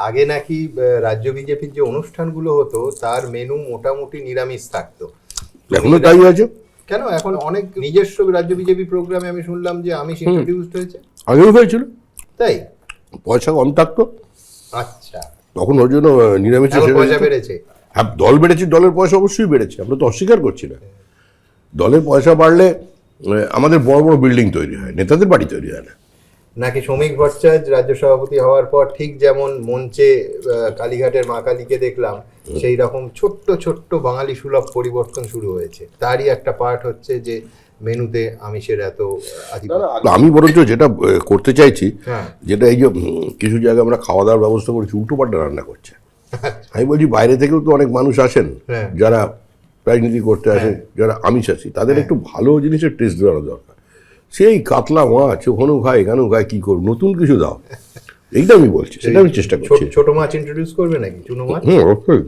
আগে নাকি রাজ্য বিজেপির যে অনুষ্ঠানগুলো হতো তার মেনু মোটামুটি নিরামিষ থাকতো। এখনো তাই আছে। কেন এখন অনেক নিজস্ব রাজ্য বিজেপি প্রোগ্রামে আমি শুনলাম যে আমিষ ইন্ট্রোডিউসড হয়েছে। আগেও হয়েছিল, তাই? পয়সা কম থাকতো আচ্ছা, তখন, ওর জন্য নিরামিষে এখন পয়সা বেড়েছে। হ্যাঁ, দল বেড়েছে, দলের পয়সা অবশ্যই বেড়েছে, আমরা তো অস্বীকার করছি না। দলের পয়সা বাড়লে আমাদের বড় বড় বিল্ডিং তৈরি হয়, নেতাদের বাড়ি তৈরি হয় না। নাকি শ্রমিক ভট্টাচার্য রাজ্য সভাপতি হওয়ার পর ঠিক যেমন মঞ্চে কালীঘাটের মা কালীকে দেখলাম, সেই রকম ছোট্ট ছোট্ট বাঙালি সুলভ পরিবর্তন শুরু হয়েছে। তারই একটা পার্ট হচ্ছে যে মেনুতে আমিষের এত আধিপত্য। আমি বরঞ্চ যেটা করতে চাইছি, হ্যাঁ। যেটা এই যে কিছু জায়গায় আমরা খাওয়া দাওয়ার ব্যবস্থা করেছি, উল্টোপাল্টা রান্না করছে। আমি বলছি বাইরে থেকেও তো অনেক মানুষ আসেন, হ্যাঁ। যারা রাজনীতি করতে আসে, যারা আমিষাশী, তাদের একটু ভালো জিনিসের টেস্ট দেওয়ানো দরকার। সেই কাতলা মাছ ওখানেও খায়, এখানেও খায়, কী করবো, নতুন কিছু দাও, এইটা আমি বলছি, সেটা আমি চেষ্টা করছি। ছোট মাছ ইন্ট্রোডিউস করবে নাকি, চুনো মাছ? অবশ্যই।